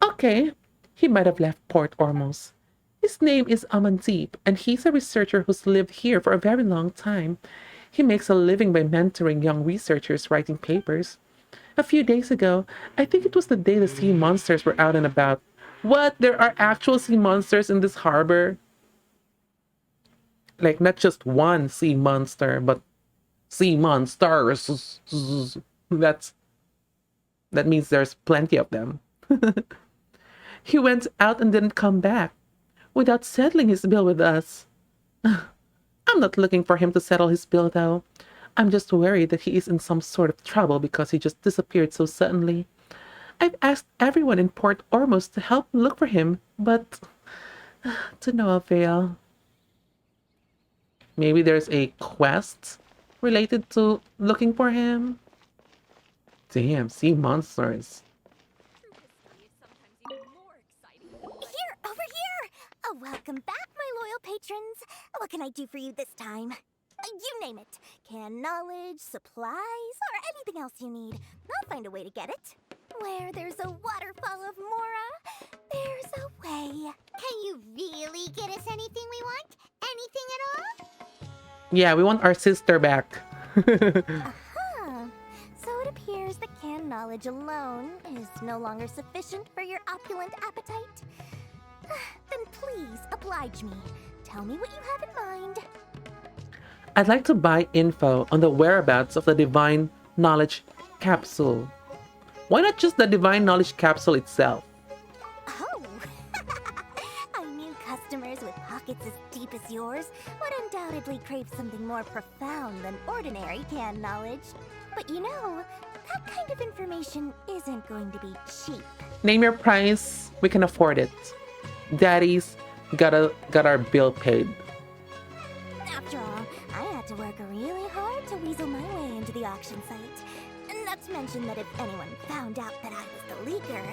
Okay. He might have left Port Ormuz. His name is Amandeep, and he's a researcher who's lived here for a very long time. He makes a living by mentoring young researchers writing papers. A few days ago, I think it was the day the sea monsters were out and about. What? There are actual sea monsters in this harbor? Like, not just one sea monster, but sea monsters. That means there's plenty of them. He went out and didn't come back without settling his bill with us. I'm not looking for him to settle his bill, though. I'm just worried that he is in some sort of trouble because he just disappeared so suddenly. I've asked everyone in Port Ormuz to help look for him, but to no avail. Maybe there's a quest related to looking for him? Damn, sea monsters. True history is sometimes even more exciting than legend. Here, over here! Welcome back, my loyal patrons. What can I do for you this time? You name it. Can knowledge, supplies, or anything else you need. I'll find a way to get it. Where there's a waterfall of Mora, there's a way. Can you really get us anything we want? Anything at all? Yeah, we want our sister back. Huh. So it appears that canned knowledge alone is no longer sufficient for your opulent appetite. Then please oblige me. Tell me what you have in mind. I'd like to buy info on the whereabouts of the Divine Knowledge Capsule. Why not just the Divine Knowledge Capsule itself? Oh! I knew customers with pockets as deep as yours would undoubtedly crave something more profound than ordinary canned knowledge. But you know, that kind of information isn't going to be cheap. Name your price, we can afford it. Daddy's got our bill paid. After all, I had to work really hard to weasel my way into the auction site. Not to mention that if anyone found out that I was the leaker,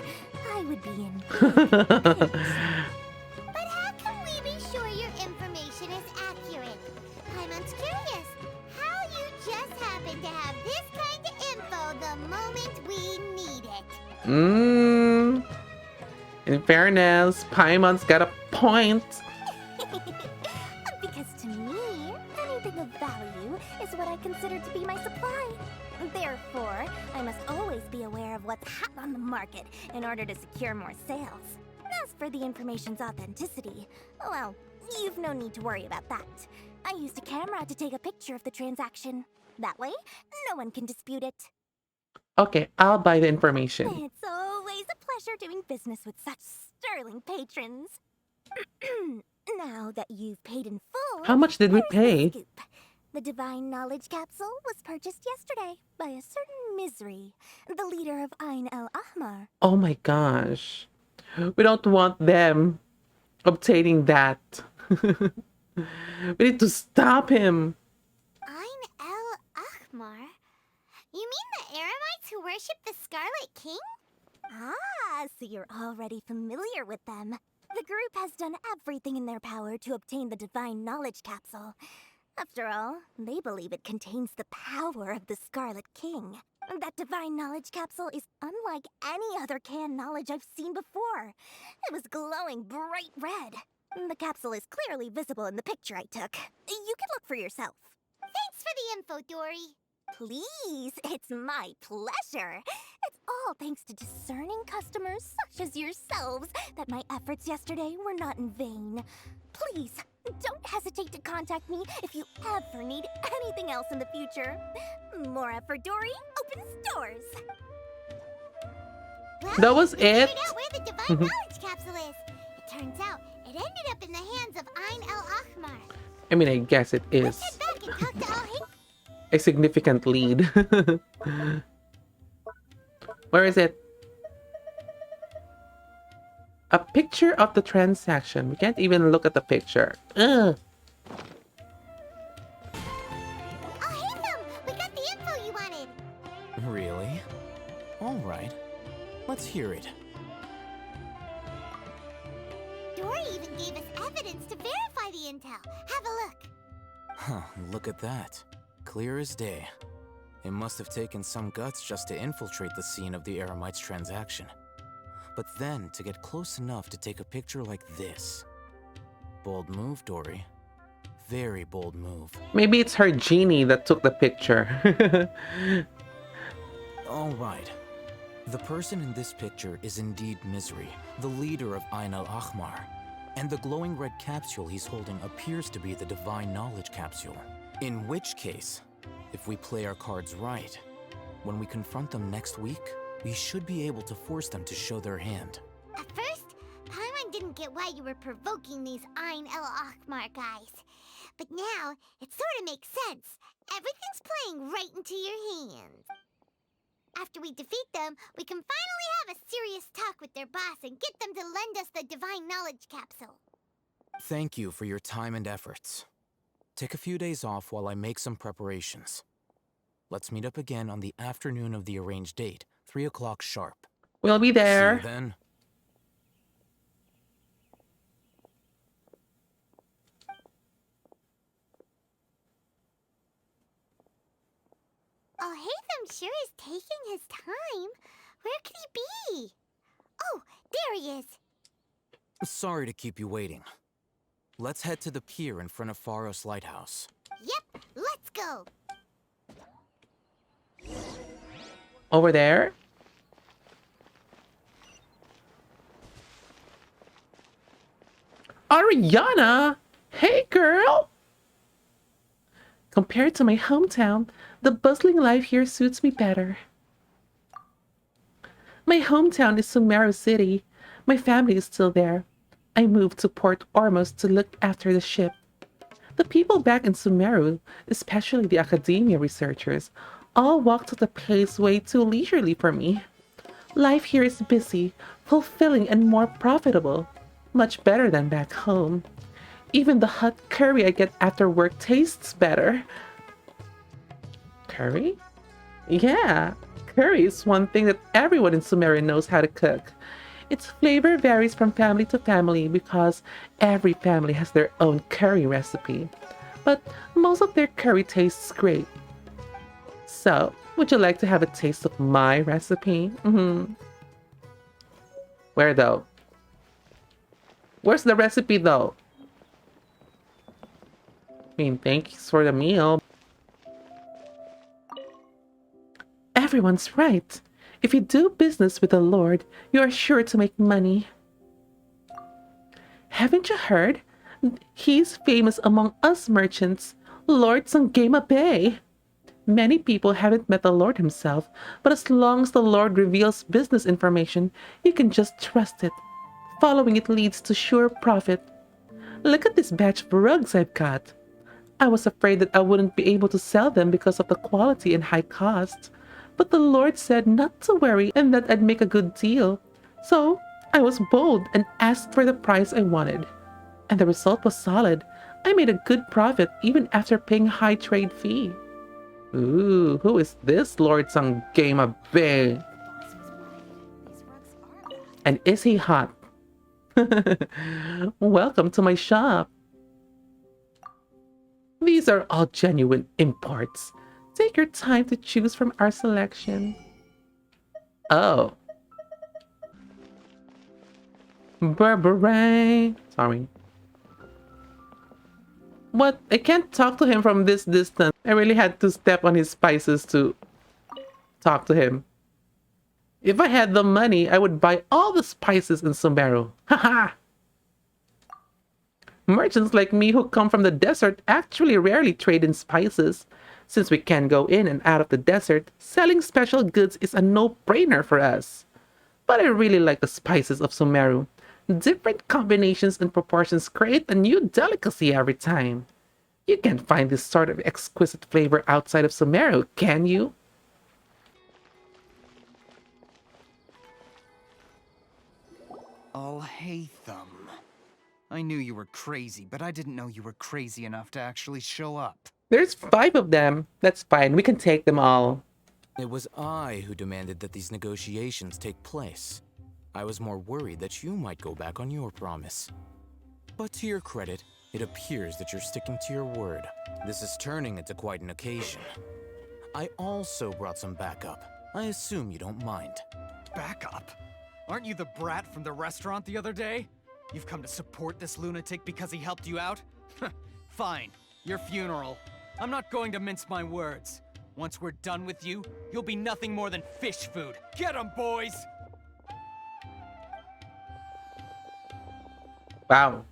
I would be in big fix. But how can we be sure your information is accurate? Paimon's curious. How you just happen to have this kind of info the moment we need it? In fairness, Paimon's got a point. Because to me, anything of value is what I consider to be my supply. Therefore, I must always be aware of what's hot on the market in order to secure more sales. As for the information's authenticity, well, you've no need to worry about that. I used a camera to take a picture of the transaction. That way, no one can dispute it. Okay, I'll buy the information. It's always a pleasure doing business with such sterling patrons. Now that you've paid in full, How much did we here's the pay? scoop. The Divine Knowledge Capsule was purchased yesterday by a certain Misery, the leader of Ain El Ahmar. Oh my gosh. We don't want them obtaining that. We need to stop him. Ain El Ahmar? You mean the Aramites who worship the Scarlet King? Ah, so you're already familiar with them. The group has done everything in their power to obtain the Divine Knowledge Capsule. After all, they believe it contains the power of the Scarlet King. That Divine Knowledge Capsule is unlike any other canned knowledge I've seen before. It was glowing bright red. The capsule is clearly visible in the picture I took. You can look for yourself. Thanks for the info, Dory. Please, it's my pleasure. It's all thanks to discerning customers such as yourselves that my efforts yesterday were not in vain. Please, don't hesitate to contact me if you ever need anything else in the future. Mora for Dory opens doors. Well, That was we figured it? out where the Divine Knowledge Capsule is. It turns out it ended up in the hands of Ain El Ahmar. I mean, I guess it is Let's head back and talk to Al a significant lead. Where is it? A picture of the transaction. We can't even look at the picture. Ugh. We got the info you wanted. Really? All right. Let's hear it. Dory even gave us evidence to verify the intel. Have a look. Huh, look at that. Clear as day. It must have taken some guts just to infiltrate the scene of the Aramites' transaction. But then to get close enough to take a picture like this. Bold move, Dory. Very bold move. Maybe it's her genie that took the picture. All right. The person in this picture is indeed Misery, the leader of Ain El Ahmar. And the glowing red capsule he's holding appears to be the Divine Knowledge Capsule. In which case, if we play our cards right, when we confront them next week, we should be able to force them to show their hand. At first, Paimon didn't get why you were provoking these Ain El Ahmar guys. But now, it sort of makes sense. Everything's playing right into your hands. After we defeat them, we can finally have a serious talk with their boss and get them to lend us the Divine Knowledge Capsule. Thank you for your time and efforts. Take a few days off while I make some preparations. Let's meet up again on the afternoon of the arranged date, 3 o'clock sharp. We'll be See there. you then. Alhaitham sure is taking his time. Where could he be? Oh, there he is. Sorry to keep you waiting. Let's head to the pier in front of Faros Lighthouse. Yep, let's go. Over there? Ariana! Hey, girl! Compared to my hometown, the bustling life here suits me better. My hometown is Sumeru City. My family is still there. I moved to Port Ormuz to look after the ship. The people back in Sumeru, especially the academia researchers, all walked at a pace way too leisurely for me. Life here is busy, fulfilling, and more profitable. Much better than back home. Even the hot curry I get after work tastes better. Curry? Yeah, curry is one thing that everyone in Sumeru knows how to cook. Its flavor varies from family to family because every family has their own curry recipe. But most of their curry tastes great. So, would you like to have a taste of my recipe? Where though? Where's the recipe though? I mean, thanks for the meal. Everyone's right. If you do business with the Lord, you are sure to make money. Haven't you heard? He's famous among us merchants, Lord Sangema Bay. Many people haven't met the Lord himself, but as long as the Lord reveals business information, you can just trust it. Following it leads to sure profit. Look at this batch of rugs I've got. I was afraid that I wouldn't be able to sell them because of the quality and high cost. But the Lord said not to worry and that I'd make a good deal. So I was bold and asked for the price I wanted. And the result was solid. I made a good profit even after paying a high trade fee. Ooh, who is this Lord Sangema Bay? And is he hot? Welcome to my shop. These are all genuine imports. Take your time to choose from our selection. Oh. Burberry. Sorry. What? I can't talk to him from this distance. I really had to step on his spices to talk to him. If I had the money, I would buy all the spices in Sumeru. Haha! Merchants like me who come from the desert actually rarely trade in spices. Since we can go in and out of the desert, selling special goods is a no-brainer for us. But I really like the spices of Sumeru. Different combinations and proportions create a new delicacy every time. You can't find this sort of exquisite flavor outside of Sumeru, can you? Oh, hey, Thumb. I knew you were crazy, but I didn't know you were crazy enough to actually show up. There's 5 of them. That's fine. We can take them all. It was I who demanded that these negotiations take place. I was more worried that you might go back on your promise. But to your credit, it appears that you're sticking to your word. This is turning into quite an occasion. I also brought some backup. I assume you don't mind. Backup? Aren't you the brat from the restaurant the other day? You've come to support this lunatic because he helped you out? Fine, your funeral. I'm not going to mince my words. Once we're done with you, you'll be nothing more than fish food. Get 'em, boys! Wow.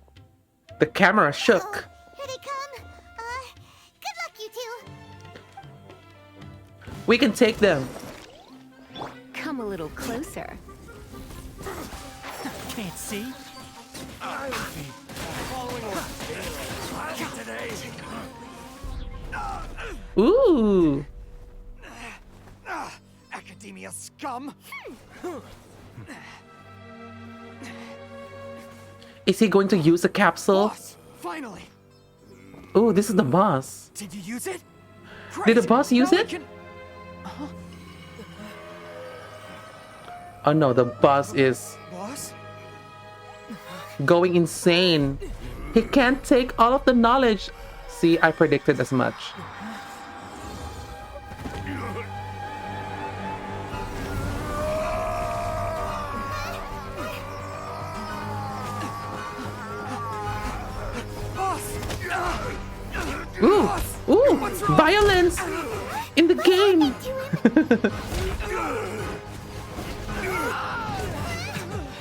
The camera shook. Oh, here they come. Good luck, you two. We can take them. Come a little closer. Can't see? I'll be following orders today. Ooh. Academia scum! Is he going to use a capsule? Boss, finally! Ooh, this is the boss. Did you use it? Did the Crazy. boss use Now I it? can- Oh no, the boss is Boss? going insane. He can't take all of the knowledge. See, I predicted as much. Ooh, ooh, violence in the game.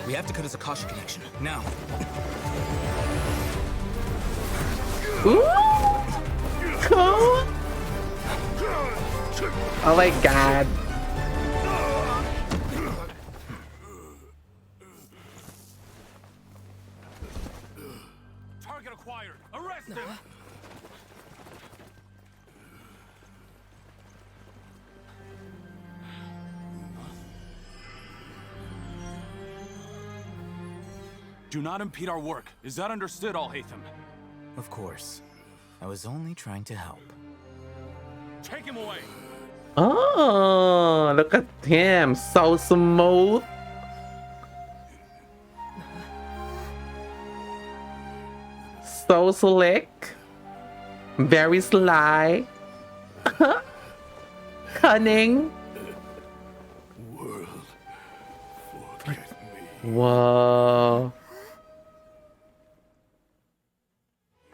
We have to cut his Akasha connection, now. Ooh, cool. Oh my god. Target acquired. Arrest him. Do not impede our work. Is that understood, Alhaitham? Of course. I was only trying to help. Take him away. Oh, look at him. So smooth. So slick. Very sly. Cunning. World, forget me. Whoa.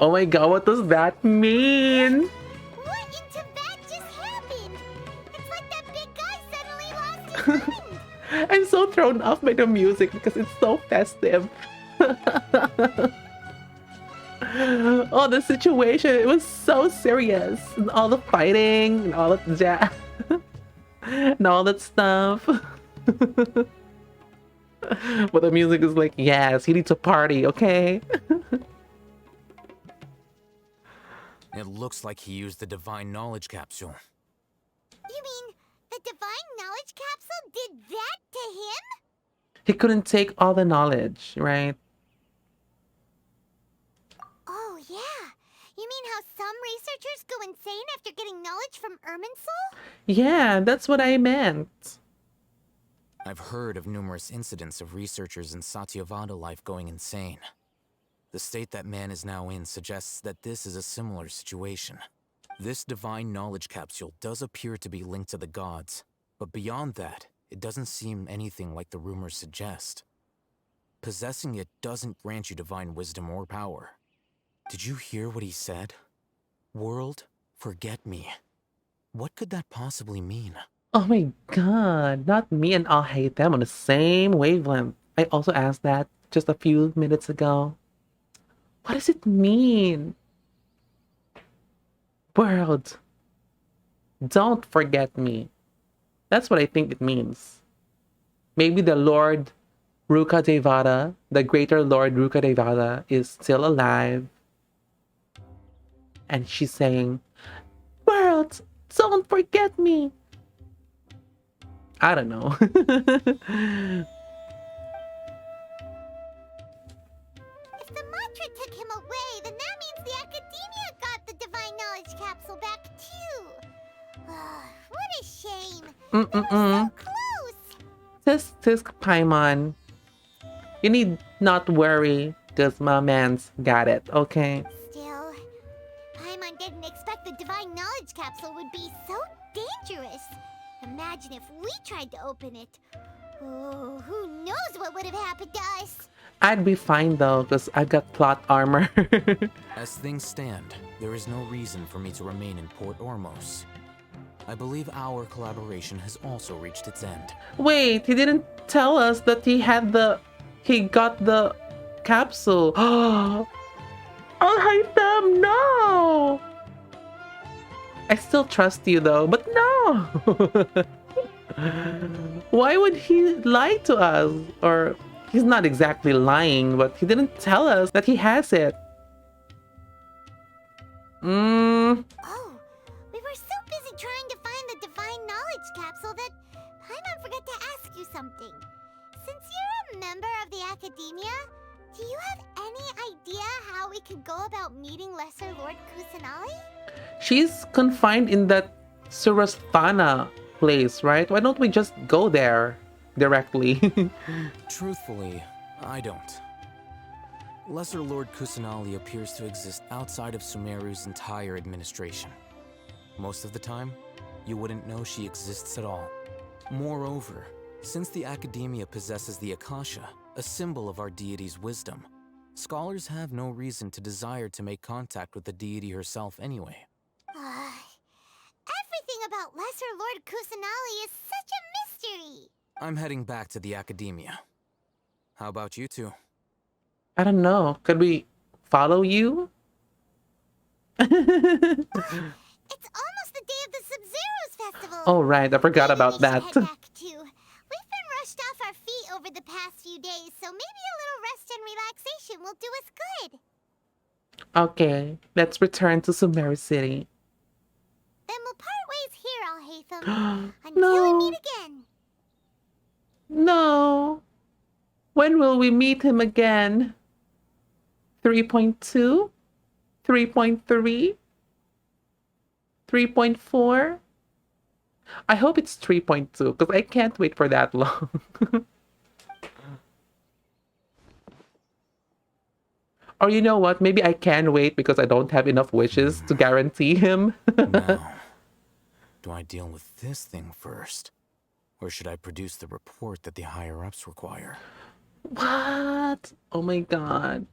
Oh my god, what does that mean? What in Tibet just happened? It's like that big guy suddenly lost his mind. I'm so thrown off by the music because it's so festive. Oh, the situation, it was so serious. And all the fighting and all that jazz and all that stuff. But the music is like, yes, you need to party, okay? It looks like he used the Divine Knowledge Capsule. You mean the Divine Knowledge Capsule did that to him? He couldn't take all the knowledge, right? Oh, yeah. You mean how some researchers go insane after getting knowledge from Irminsul? Yeah, that's what I meant. I've heard of numerous incidents of researchers in Satyavada life going insane. The state that man is now in suggests that this is a similar situation. This divine knowledge capsule does appear to be linked to the gods, but beyond that, it doesn't seem anything like the rumors suggest. Possessing it doesn't grant you divine wisdom or power. Did you hear what he said? World, forget me. What could that possibly mean? Oh my god, not me and I'll hate them on the same wavelength. I also asked that just a few minutes ago. What does it mean? World, don't forget me. That's what I think it means. Maybe the Lord Rukadevata, the greater Lord Rukadevata, is still alive. And she's saying, World, don't forget me. I don't know. If the mantra took him away, then that means the Academia got the Divine Knowledge Capsule back too. What a shame. They were so close. Tisk Paimon, you need not worry, because my man's got it, okay? Still, Paimon didn't expect the Divine Knowledge Capsule would be so dangerous. Imagine if we tried to open it. Oh, who knows what would have happened to us? I'd be fine though, because I've got plot armor. As things stand, there is no reason for me to remain in Port Ormos. I believe our collaboration has also reached its end. Wait, he didn't tell us that he got the capsule. I'll hate them, no! I still trust you though, but no! Why would he lie to us? Or he's not exactly lying, but he didn't tell us that he has it. Oh, we were so busy trying to find the Divine Knowledge Capsule that Paimon forgot to ask you something. Since you're a member of the Academia, do you have any idea how we could go about meeting Lesser Lord Kusanali? She's confined in that Surasthana place, right? Why don't we just go there directly? Truthfully, I don't. Lesser Lord Kusanali appears to exist outside of Sumeru's entire administration. Most of the time, you wouldn't know she exists at all. Moreover, since the Academia possesses the Akasha, a symbol of our deity's wisdom, Scholars have no reason to desire to make contact with the deity herself anyway. Everything about Lesser Lord Kusanali is such a mystery. I'm heading back to the academia. How about you two? I don't know. Could we follow you? It's almost the day of the Sub-Zero's festival. Oh, right. I forgot Maybe about we should that. head back too. We've been rushed off our feet over the past few days, so maybe a little rest and relaxation will do us good. Okay, let's return to Sumeru City. Then we'll part ways here, Alhaitham. Until No. we meet again. No. When will we meet him again? 3.2? 3.3? 3.4? I hope it's 3.2 because I can't wait for that long. Or you know what? Maybe I can wait because I don't have enough wishes to guarantee him. Now, do I deal with this thing first? Or should I produce the report that the higher-ups require? What? Oh my god.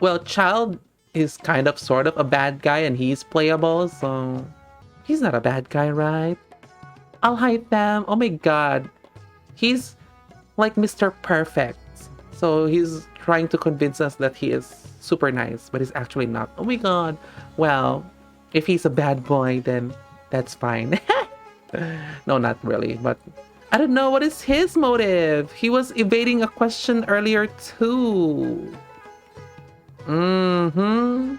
Well, Child is kind of sort of a bad guy and he's playable, so he's not a bad guy, right? I'll hide them. Oh my god. He's like Mr. Perfect. So he's trying to convince us that he is super nice, but he's actually not. Oh my god. Well, if he's a bad boy, then that's fine. No, not really, but I don't know what is his motive. He was evading a question earlier too. Mm-hmm.